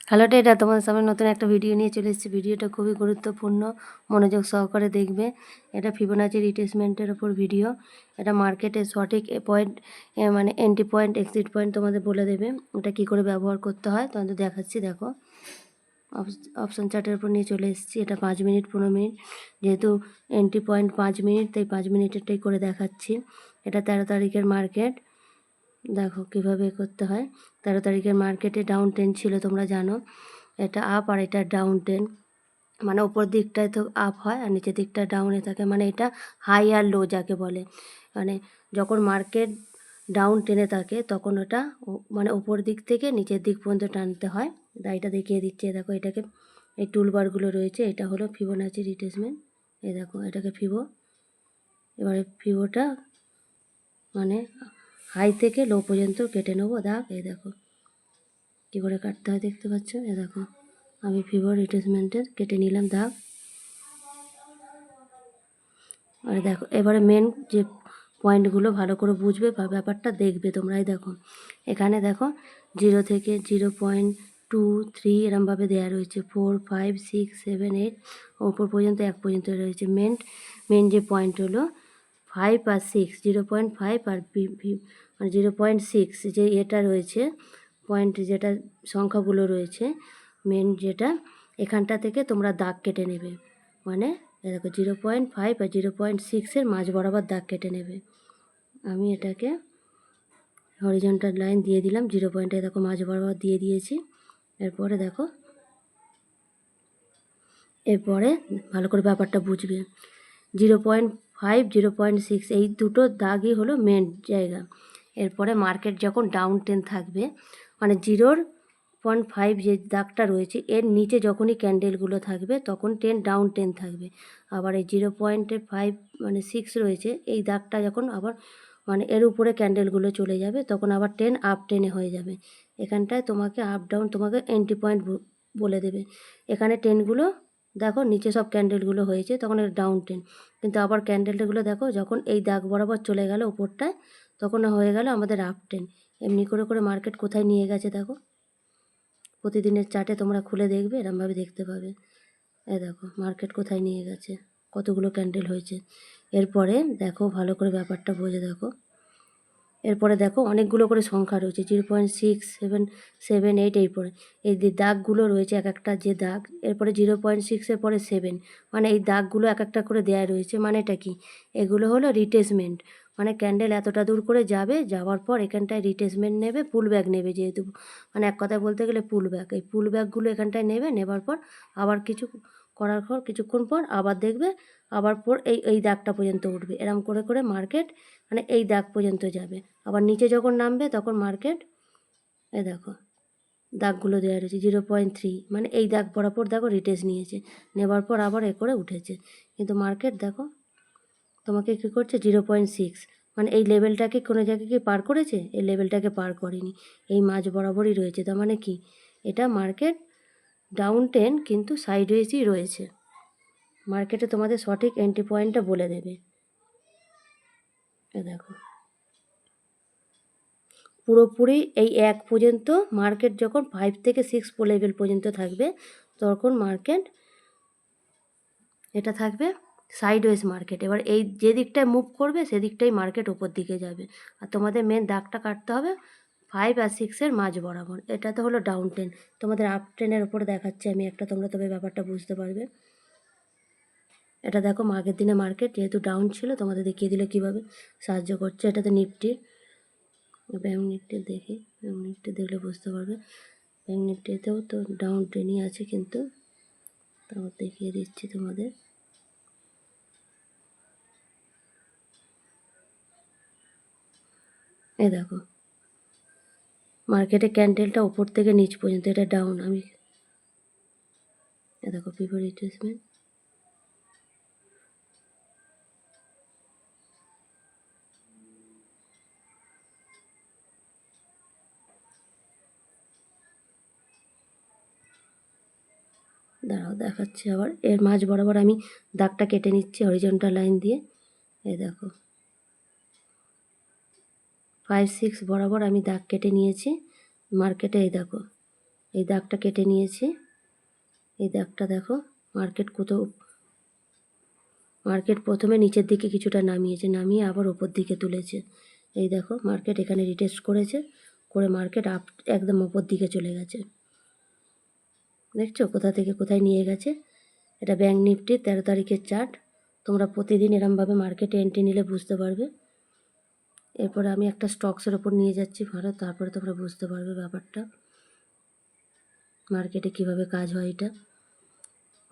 Hello tedder, তোমাদের সামনে নতুন একটা ভিডিও নিয়ে চলে এসেছি। ভিডিওটা খুবই গুরুত্বপূর্ণ, মনোযোগ সহকারে দেখবে। এটা ফিবোনাচি রিট্রেসমেন্টের ওপর ভিডিও। এটা মার্কেটের সঠিক পয়েন্ট, মানে এন্ট্রি পয়েন্ট, এক্সিট পয়েন্ট তোমাদের বলে দেবে। এটা কী করে ব্যবহার করতে হয় তোমাদের দেখাচ্ছি। দেখো, অপশান চার্টের উপর নিয়ে চলে এসেছি। এটা 5 মিনিট 15 মিনিট, যেহেতু এন্ট্রি পয়েন্ট 5 মিনিট, তাই 5 মিনিটেরটাই করে দেখাচ্ছি। এটা 13 তারিখের মার্কেট। দেখো কিভাবে করতে হয়। 13 তারিখের মার্কেটে ডাউন ট্রেন্ড ছিল, তোমরা জানো। এটা আপ আর এটা ডাউন ট্রেন্ড, মানে উপর দিকটায় তো আপ হয় আর নিচের দিকটা ডাউনে থাকে, মানে এটা হাই আর লো যাকে বলে। মানে যখন মার্কেট ডাউন টেনে থাকে তখন ওটা মানে উপর দিক থেকে নিচের দিক পর্যন্ত টানতে হয়। এটা দেখিয়ে দিচ্ছে। দেখো এটাকে, এই টুলবারগুলো রয়েছে, এটা হলো ফিবোনাচি রিট্রেসমেন্ট। এই দেখো এটাকে ফিবো। এবারে ফিবোটা মানে হাই থেকে লো পর্যন্ত কেটে নেবো দাগ। এই দেখো কী করে কাটতে হয় দেখতে পাচ্ছ। এ দেখো আমি ফিবো রিট্রেসমেন্টের কেটে নিলাম দাগ। আর দেখো এবারে মেন যে পয়েন্টগুলো ভালো করে বুঝবে বা ব্যাপারটা দেখবে তোমরা। এই দেখো এখানে দেখো 0 থেকে 0.23 এরমভাবে দেওয়া রয়েছে, 4 5 6 7 8 ওপর পর্যন্ত 1 পর্যন্ত রয়েছে। মেন যে পয়েন্ট হলো 5 আর 6, 0.5 আর মানে 0.6 যে এটা রয়েছে পয়েন্ট, যেটা সংখ্যাগুলো রয়েছে মেন যেটা, এখানটা থেকে তোমরা দাগ কেটে নেবে। মানে দেখো 0.5 আর 0.6-এর মাঝ বরাবর দাগ কেটে নেবে। আমি এটাকে হরিজন্টাল লাইন দিয়ে দিলাম, 0 পয়েন্টে দেখো মাঝ বরাবর দিয়ে দিয়েছি। এরপরে দেখো, এরপরে ভালো করে ব্যাপারটা বুঝবে। 0.5 0.6 এই দুটো দাগই হলো মেন জায়গা। এরপরে মার্কেট যখন ডাউন ট্রেন থাকবে, মানে 0.5 যে দাগটা রয়েছে এর নিচে যখনই ক্যান্ডেলগুলো থাকবে তখন ডাউন ট্রেন থাকবে। আবার এই 0.5 মানে 6 রয়েছে, এই দাগটা যখন আবার মানে এর উপরে ক্যান্ডেলগুলো চলে যাবে তখন আবার আপ ট্রেনে হয়ে যাবে। এখানটায় তোমাকে আপ ডাউন তোমাকে এন্ট্রি পয়েন্ট বলে দেবে। এখানে ট্রেনগুলো দেখো নিচে সব ক্যান্ডেলগুলো হয়েছে তখন এটা ডাউন ট্রেন, কিন্তু আবার ক্যান্ডেলগুলো দেখো যখন এই দাগ বরাবর চলে গেল উপরটায় তখন হয়ে গেল আমাদের আপ ট্রেন। এমনি করে করে মার্কেট কোথায় নিয়ে গেছে দেখো। প্রতিদিনের চার্টে তোমরা খুলে দেখবে, এরমভাবে দেখতে পাবে। এই দেখো মার্কেট কোথায় নিয়ে গেছে, কতগুলো ক্যান্ডেল হয়েছে। এরপরে দেখো ভালো করে ব্যাপারটা বোঝে। দেখো এরপরে দেখো অনেকগুলো করে সংখ্যা রয়েছে, 0.6 7 7 8 এই পরে এই যে দাগগুলো রয়েছে এক একটা যে দাগ, এরপরে 0.6-এর পরে 7, মানে এই দাগগুলো এক একটা করে দেয়া রয়েছে। মানে এটা কি, এগুলো হলো রিট্রেসমেন্ট। মানে ক্যান্ডেল এতটা দূর করে যাবে, যাওয়ার পর এখানটায় রিট্রেসমেন্ট নেবে, পুল ব্যাক নেবে, যেহেতু মানে এক কথায় বলতে গেলে পুল ব্যাক। এই পুল ব্যাকগুলো এখানটায় নেবে, নেবার পর আবার কিছু করার পর কিছুক্ষণ পর আবার দেখবে আবার পর এই দাগটা পর্যন্ত উঠবে। এরম করে করে মার্কেট মানে এই দাগ পর্যন্ত যাবে। আবার নিচে যখন নামবে তখন মার্কেট, এ দেখো দাগগুলো দেওয়া রয়েছে 0.3, মানে এই দাগ বরাবর দেখো রিটেস নিয়েছে, নেবার পর আবার এ করে উঠেছে। কিন্তু মার্কেট দেখো তোমাকে কী করছে 0.6, মানে এই লেভেলটাকে কোনো জায়গায় কি পার করেছে, এই লেভেলটাকে পার করেনি, এই মাঝ বরাবরই রয়েছে। তার মানে কি, এটা মার্কেট ডাউন ট্রেন কিন্তু সাইডওয়েজই রয়েছে। মার্কেটে তোমাদের সঠিক এন্ট্রি পয়েন্টটা বলে দেবে। এ দেখো পুরোপুরি এই 1 পর্যন্ত মার্কেট যখন 5 থেকে 6 লেভেল পর্যন্ত থাকবে তখন মার্কেট এটা থাকবে সাইডওয়েজ মার্কেট। এবার এই যে দিকটায় মুভ করবে সেদিকটাই মার্কেট ওপর দিকে যাবে। আর তোমাদের মেন দাগটা কাটতে হবে 5 আর 6-এর মাঝ বরাবর। এটা তো হলো ডাউন ট্রেন। তোমাদের আপ ট্রেনের ওপরে দেখাচ্ছি আমি একটা, তোমরা তবে ব্যাপারটা বুঝতে পারবে। এটা দেখো আগের দিনে মার্কেট যেহেতু ডাউন ছিল তোমাদের দেখিয়ে দিলে কীভাবে সাহায্য করছে। এটাতে নিফটি, ব্যাঙ্ক নিফটি দেখি, ব্যাঙ্ক নিফটি দেখলে বুঝতে পারবে। ব্যাঙ্ক নিফটিতেও তো ডাউন ট্রেনই আছে, কিন্তু তাও দেখিয়ে দিচ্ছি তোমাদের। এ দেখো মার্কেটে ক্যান্ডেলটা ওপর থেকে নিচ পর্যন্ত এটা ডাউন। আমি এ দেখো পিভট রিট্রেসমেন্ট, দাঁড়াও দেখাচ্ছি আবার। এর মাঝ বরাবর আমি দাগটা কেটে নিচ্ছি হরিজন্টাল লাইন দিয়ে। এই দেখো 5 6 বরাবর আমি দাগ কেটে নিয়েছি মার্কেটে। এই দেখো এই দাগটা কেটে নিয়েছি। এই দাগটা দেখো, মার্কেট প্রথমে নিচের দিকে কিছুটা নামিয়েছে, নামিয়ে আবার ওপর দিকে তুলেছে। এই দেখো মার্কেট এখানে রিটেস্ট করেছে, করে মার্কেট আপ একদম ওপর দিকে চলে গেছে। দেখছো কোথা থেকে কোথায় নিয়ে গেছে। এটা ব্যাঙ্ক নিফটির 13 তারিখের চার্ট। তোমরা প্রতিদিন এরমভাবে মার্কেটে এন্ট্রি নিলে বুঝতে পারবে। এরপরে আমি একটা স্টকসের ওপর নিয়ে যাচ্ছি ভারত, তারপরে তোমরা বুঝতে পারবে ব্যাপারটা মার্কেটে কিভাবে কাজ হয়। এটা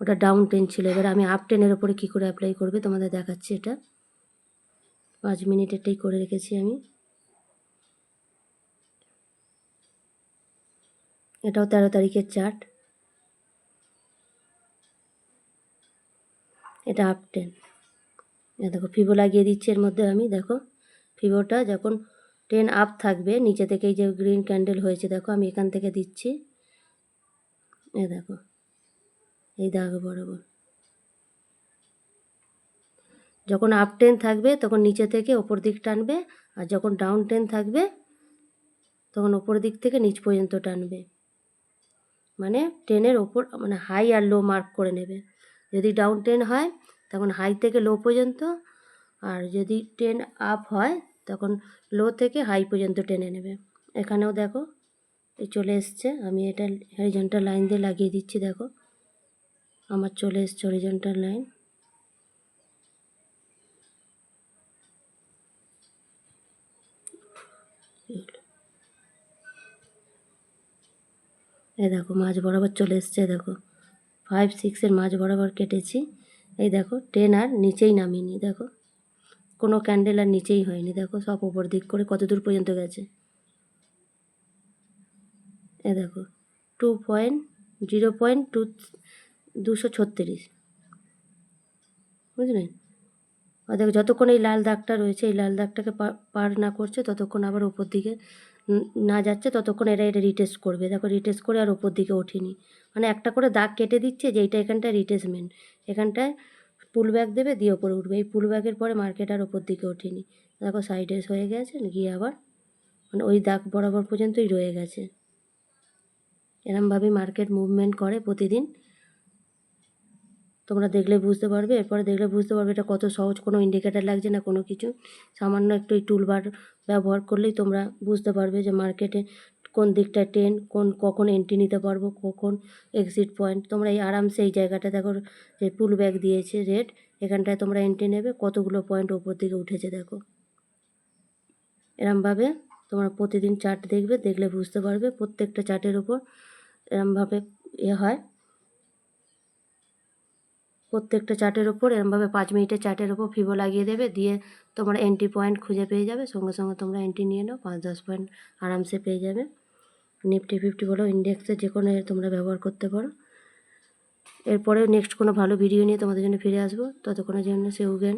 ওটা ডাউন টেন ছিল, এবার আমি আপ টেনের ওপরে কী করে অ্যাপ্লাই করবে তোমাদের দেখাচ্ছি। এটা 5 মিনিটেরটাই করে রেখেছি আমি। এটাও 13 তারিখের চার্ট। এটা আপ টেন। দেখো ফিবো লাগিয়ে দিচ্ছি এর মধ্যে আমি। দেখো ফিবোটা যখন 10 আপ থাকবে, নিচে থেকে এই যে গ্রিন ক্যান্ডেল হয়েছে দেখো, আমি এখান থেকে দিচ্ছি। দেখো এই দাগ বরাবর যখন আপ টেন থাকবে তখন নিচে থেকে ওপর দিক টানবে, আর যখন ডাউন টেন থাকবে তখন ওপর দিক থেকে নিচ পর্যন্ত টানবে। মানে টেনের ওপর মানে হাই আর লো মার্ক করে নেবে। যদি ডাউন টেন হয় তখন হাই থেকে লো পর্যন্ত, আর যদি টেন আপ হয় তখন লো থেকে হাই পর্যন্ত টেনে নেবে। এখানেও দেখো এই চলে এসছে, আমি এটা হরিজন্টাল লাইন দিয়ে লাগিয়ে দিচ্ছি। দেখো আমার চলে এসছে হরিজন্টাল লাইন। এই দেখো মাঝ বরাবর চলে এসছে। দেখো 5, 6 মাঝ বরাবর কেটেছি। এই দেখো 10 আর নিচেই নামিনি। দেখো কোনো ক্যান্ডেল আর নিচেই হয়নি। দেখো সব ওপর দিক করে কত দূর পর্যন্ত গেছে। দেখো 2.36 বুঝলেন। আর দেখো যতক্ষণ এই লাল দাগটা রয়েছে, এই লাল দাগটাকে পার না করছে ততক্ষণ আবার ওপর দিকে না যাচ্ছে, ততক্ষণ এটা রিটেস্ট করবে। দেখো রিটেস্ট করে আর ওপর দিকে ওঠেনি, মানে একটা করে দাগ কেটে দিচ্ছে যে এইটা এখানটায় রিটেসমেন্ট, এখানটায় পুল ব্যাক দেবে দিয়ে ওপরে উঠবে। এই পুল ব্যাকের পরে মার্কেট আর ওপর দিকে ওঠেনি। দেখো সাইডেস হয়ে গেছে গিয়ে আবার মানে ওই দাগ বরাবর পর্যন্তই রয়ে গেছে। এরমভাবেই মার্কেট মুভমেন্ট করে প্রতিদিন। তোমরা দেখলে বুঝতে পারবে, এরপরে দেখলে বুঝতে পারবে এটা কত সহজ, কোনো ইন্ডিকেটার লাগছে না কোনো কিছু। সামান্য একটু এই টুলবার ব্যবহার করলেই তোমরা বুঝতে পারবে যে মার্কেটে কোন দিকটায় টেন, কখন এন্ট্রি নিতে পারবো, কখন এক্সিট পয়েন্ট। তোমরা এই আরামসে এই জায়গাটা দেখো যে পুল ব্যাক দিয়েছে রেড, এখানটায় তোমরা এন্ট্রি নেবে, কতগুলো পয়েন্ট ওপর দিকে উঠেছে দেখো। এরমভাবে তোমরা প্রতিদিন চার্ট দেখবে, দেখলে বুঝতে পারবে প্রত্যেকটা চার্টের ওপর এরমভাবে হয়। প্রত্যেকটা চার্টের ওপর এরমভাবে 5 মিনিটের চার্টের ওপর ফিবো লাগিয়ে দেবে, দিয়ে তোমরা এন্ট্রি পয়েন্ট খুঁজে পেয়ে যাবে। সঙ্গে সঙ্গে তোমরা এন্ট্রি নিয়ে নাও, 5-10 পয়েন্ট আরামসে পেয়ে যাবে। নিফটি 50 বলো, ইন্ডেক্সে যে কোনো তোমরা ব্যবহার করতে পারো। এরপরেও নেক্সট কোনো ভালো ভিডিও নিয়ে তোমাদের জন্য ফিরে আসবো। ততক্ষণের জন্য সে উগেন।